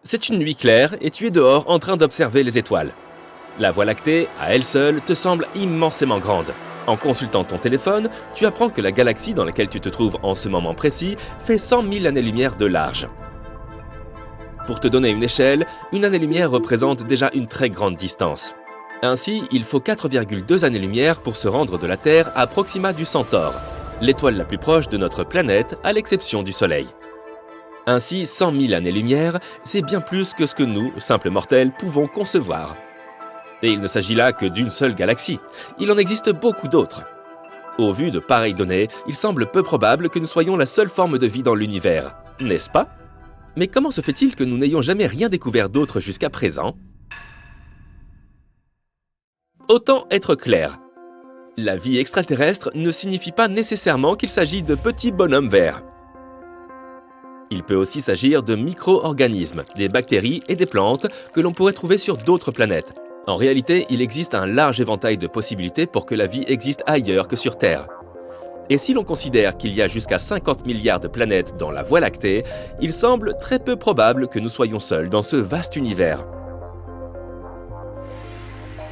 C'est une nuit claire et tu es dehors en train d'observer les étoiles. La Voie lactée, à elle seule, te semble immensément grande. En consultant ton téléphone, tu apprends que la galaxie dans laquelle tu te trouves en ce moment précis fait 100 000 années-lumière de large. Pour te donner une échelle, une année-lumière représente déjà une très grande distance. Ainsi, il faut 4,2 années-lumière pour se rendre de la Terre à Proxima du Centaure, l'étoile la plus proche de notre planète à l'exception du Soleil. Ainsi, 100 000 années-lumière, c'est bien plus que ce que nous, simples mortels, pouvons concevoir. Et il ne s'agit là que d'une seule galaxie. Il en existe beaucoup d'autres. Au vu de pareilles données, il semble peu probable que nous soyons la seule forme de vie dans l'univers, n'est-ce pas? Mais comment se fait-il que nous n'ayons jamais rien découvert d'autre jusqu'à présent? Autant être clair. La vie extraterrestre ne signifie pas nécessairement qu'il s'agit de petits bonhommes verts. Il peut aussi s'agir de micro-organismes, des bactéries et des plantes que l'on pourrait trouver sur d'autres planètes. En réalité, il existe un large éventail de possibilités pour que la vie existe ailleurs que sur Terre. Et si l'on considère qu'il y a jusqu'à 50 milliards de planètes dans la Voie lactée, il semble très peu probable que nous soyons seuls dans ce vaste univers.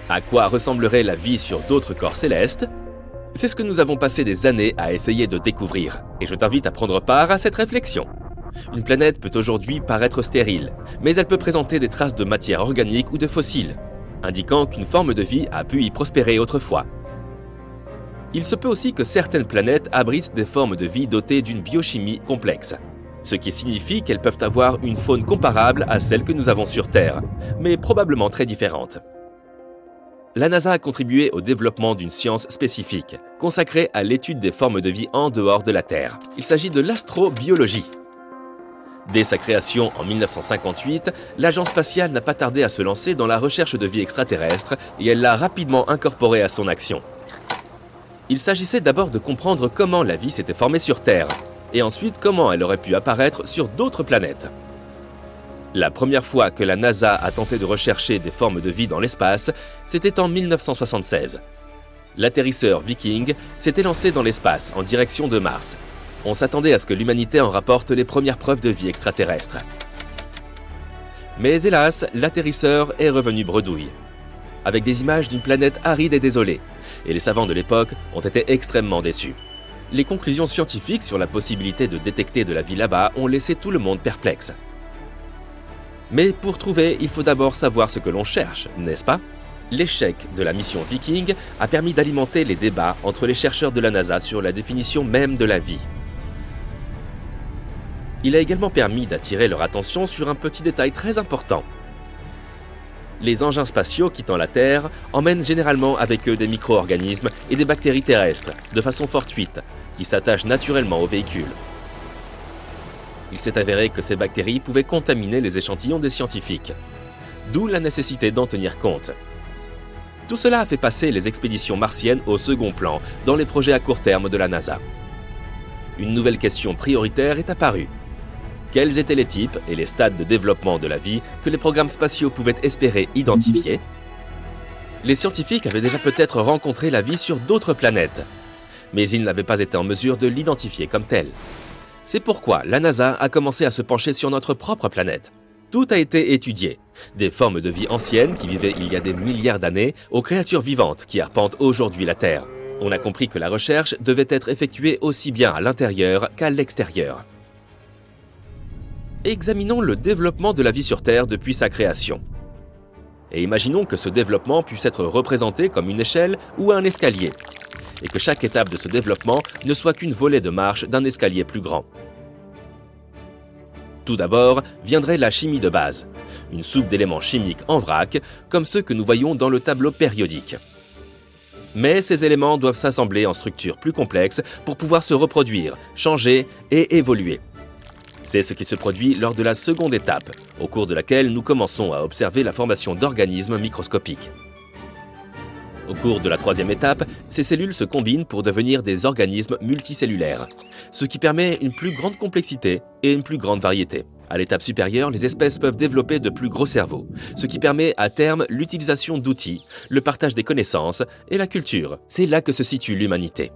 À quoi ressemblerait la vie sur d'autres corps célestes? C'est ce que nous avons passé des années à essayer de découvrir, et je t'invite à prendre part à cette réflexion. Une planète peut aujourd'hui paraître stérile, mais elle peut présenter des traces de matière organique ou de fossiles, indiquant qu'une forme de vie a pu y prospérer autrefois. Il se peut aussi que certaines planètes abritent des formes de vie dotées d'une biochimie complexe, ce qui signifie qu'elles peuvent avoir une faune comparable à celle que nous avons sur Terre, mais probablement très différente. La NASA a contribué au développement d'une science spécifique, consacrée à l'étude des formes de vie en dehors de la Terre. Il s'agit de l'astrobiologie. Dès sa création en 1958, l'agence spatiale n'a pas tardé à se lancer dans la recherche de vie extraterrestre et elle l'a rapidement incorporée à son action. Il s'agissait d'abord de comprendre comment la vie s'était formée sur Terre, et ensuite comment elle aurait pu apparaître sur d'autres planètes. La première fois que la NASA a tenté de rechercher des formes de vie dans l'espace, c'était en 1976. L'atterrisseur Viking s'était lancé dans l'espace en direction de Mars. On s'attendait à ce que l'humanité en rapporte les premières preuves de vie extraterrestre. Mais hélas, l'atterrisseur est revenu bredouille, avec des images d'une planète aride et désolée, et les savants de l'époque ont été extrêmement déçus. Les conclusions scientifiques sur la possibilité de détecter de la vie là-bas ont laissé tout le monde perplexe. Mais pour trouver, il faut d'abord savoir ce que l'on cherche, n'est-ce pas? L'échec de la mission Viking a permis d'alimenter les débats entre les chercheurs de la NASA sur la définition même de la vie. Il a également permis d'attirer leur attention sur un petit détail très important. Les engins spatiaux quittant la Terre emmènent généralement avec eux des micro-organismes et des bactéries terrestres, de façon fortuite, qui s'attachent naturellement aux véhicules. Il s'est avéré que ces bactéries pouvaient contaminer les échantillons des scientifiques, d'où la nécessité d'en tenir compte. Tout cela a fait passer les expéditions martiennes au second plan dans les projets à court terme de la NASA. Une nouvelle question prioritaire est apparue. Quels étaient les types et les stades de développement de la vie que les programmes spatiaux pouvaient espérer identifier? Les scientifiques avaient déjà peut-être rencontré la vie sur d'autres planètes, mais ils n'avaient pas été en mesure de l'identifier comme telle. C'est pourquoi la NASA a commencé à se pencher sur notre propre planète. Tout a été étudié, des formes de vie anciennes qui vivaient il y a des milliards d'années aux créatures vivantes qui arpentent aujourd'hui la Terre. On a compris que la recherche devait être effectuée aussi bien à l'intérieur qu'à l'extérieur. Examinons le développement de la vie sur Terre depuis sa création. Et imaginons que ce développement puisse être représenté comme une échelle ou un escalier, et que chaque étape de ce développement ne soit qu'une volée de marche d'un escalier plus grand. Tout d'abord viendrait la chimie de base, une soupe d'éléments chimiques en vrac, comme ceux que nous voyons dans le tableau périodique. Mais ces éléments doivent s'assembler en structures plus complexes pour pouvoir se reproduire, changer et évoluer. C'est ce qui se produit lors de la seconde étape, au cours de laquelle nous commençons à observer la formation d'organismes microscopiques. Au cours de la troisième étape, ces cellules se combinent pour devenir des organismes multicellulaires, ce qui permet une plus grande complexité et une plus grande variété. À l'étape supérieure, les espèces peuvent développer de plus gros cerveaux, ce qui permet à terme l'utilisation d'outils, le partage des connaissances et la culture. C'est là que se situe l'humanité.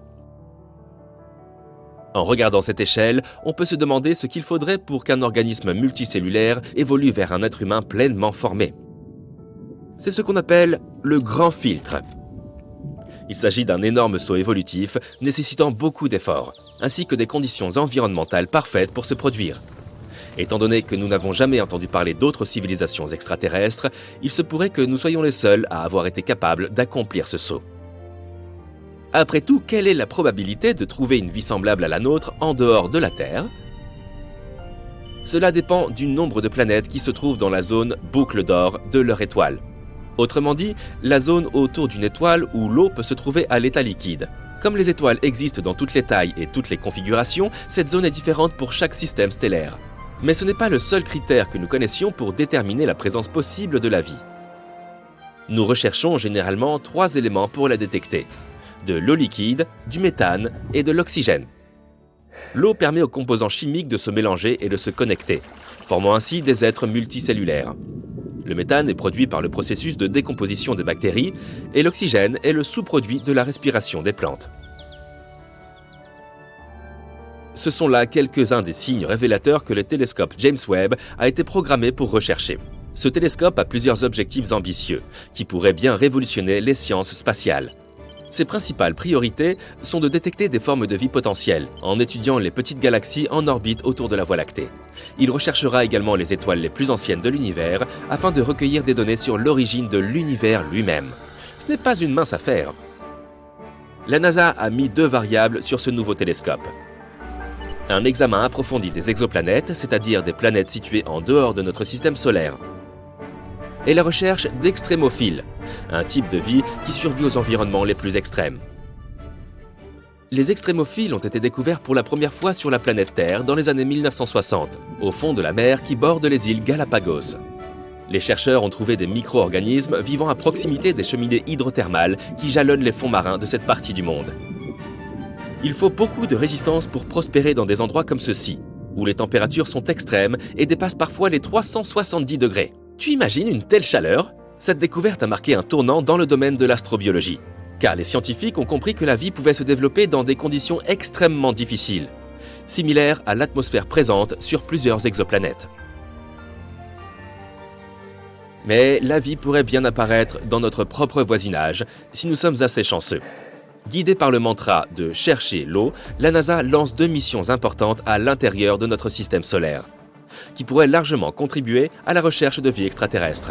En regardant cette échelle, on peut se demander ce qu'il faudrait pour qu'un organisme multicellulaire évolue vers un être humain pleinement formé. C'est ce qu'on appelle le grand filtre. Il s'agit d'un énorme saut évolutif nécessitant beaucoup d'efforts, ainsi que des conditions environnementales parfaites pour se produire. Étant donné que nous n'avons jamais entendu parler d'autres civilisations extraterrestres, il se pourrait que nous soyons les seuls à avoir été capables d'accomplir ce saut. Après tout, quelle est la probabilité de trouver une vie semblable à la nôtre en dehors de la Terre ? Cela dépend du nombre de planètes qui se trouvent dans la zone boucle d'or de leur étoile. Autrement dit, la zone autour d'une étoile où l'eau peut se trouver à l'état liquide. Comme les étoiles existent dans toutes les tailles et toutes les configurations, cette zone est différente pour chaque système stellaire. Mais ce n'est pas le seul critère que nous connaissions pour déterminer la présence possible de la vie. Nous recherchons généralement 3 éléments pour la détecter: de l'eau liquide, du méthane et de l'oxygène. L'eau permet aux composants chimiques de se mélanger et de se connecter, formant ainsi des êtres multicellulaires. Le méthane est produit par le processus de décomposition des bactéries et l'oxygène est le sous-produit de la respiration des plantes. Ce sont là quelques-uns des signes révélateurs que le télescope James Webb a été programmé pour rechercher. Ce télescope a plusieurs objectifs ambitieux, qui pourraient bien révolutionner les sciences spatiales. Ses principales priorités sont de détecter des formes de vie potentielles, en étudiant les petites galaxies en orbite autour de la Voie lactée. Il recherchera également les étoiles les plus anciennes de l'univers, afin de recueillir des données sur l'origine de l'univers lui-même. Ce n'est pas une mince affaire. La NASA a mis 2 variables sur ce nouveau télescope. Un examen approfondi des exoplanètes, c'est-à-dire des planètes situées en dehors de notre système solaire. Et la recherche d'extrémophiles, un type de vie qui survit aux environnements les plus extrêmes. Les extrémophiles ont été découverts pour la première fois sur la planète Terre dans les années 1960, au fond de la mer qui borde les îles Galapagos. Les chercheurs ont trouvé des micro-organismes vivant à proximité des cheminées hydrothermales qui jalonnent les fonds marins de cette partie du monde. Il faut beaucoup de résistance pour prospérer dans des endroits comme ceux-ci, où les températures sont extrêmes et dépassent parfois les 370 degrés. Tu imagines une telle chaleur ? Cette découverte a marqué un tournant dans le domaine de l'astrobiologie, car les scientifiques ont compris que la vie pouvait se développer dans des conditions extrêmement difficiles, similaires à l'atmosphère présente sur plusieurs exoplanètes. Mais la vie pourrait bien apparaître dans notre propre voisinage si nous sommes assez chanceux. Guidée par le mantra de « chercher l'eau », la NASA lance 2 missions importantes à l'intérieur de notre système solaire, qui pourraient largement contribuer à la recherche de vie extraterrestre.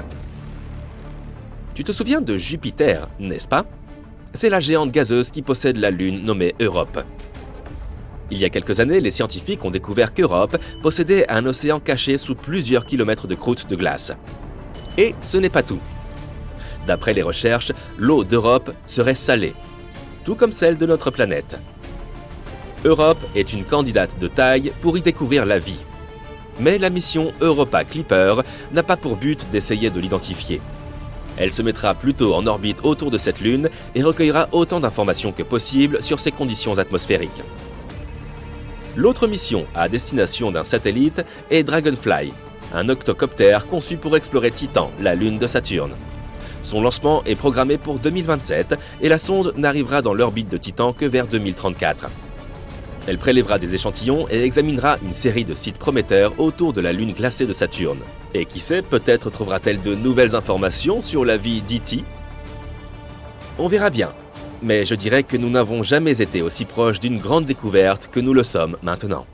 Tu te souviens de Jupiter, n'est-ce pas ? C'est la géante gazeuse qui possède la Lune nommée Europe. Il y a quelques années, les scientifiques ont découvert qu'Europe possédait un océan caché sous plusieurs kilomètres de croûte de glace. Et ce n'est pas tout. D'après les recherches, l'eau d'Europe serait salée, tout comme celle de notre planète. Europe est une candidate de taille pour y découvrir la vie. Mais la mission Europa Clipper n'a pas pour but d'essayer de l'identifier. Elle se mettra plutôt en orbite autour de cette lune et recueillera autant d'informations que possible sur ses conditions atmosphériques. L'autre mission à destination d'un satellite est Dragonfly, un octocoptère conçu pour explorer Titan, la lune de Saturne. Son lancement est programmé pour 2027 et la sonde n'arrivera dans l'orbite de Titan que vers 2034. Elle prélèvera des échantillons et examinera une série de sites prometteurs autour de la lune glacée de Saturne. Et qui sait, peut-être trouvera-t-elle de nouvelles informations sur la vie d'E.T. On verra bien, mais je dirais que nous n'avons jamais été aussi proches d'une grande découverte que nous le sommes maintenant.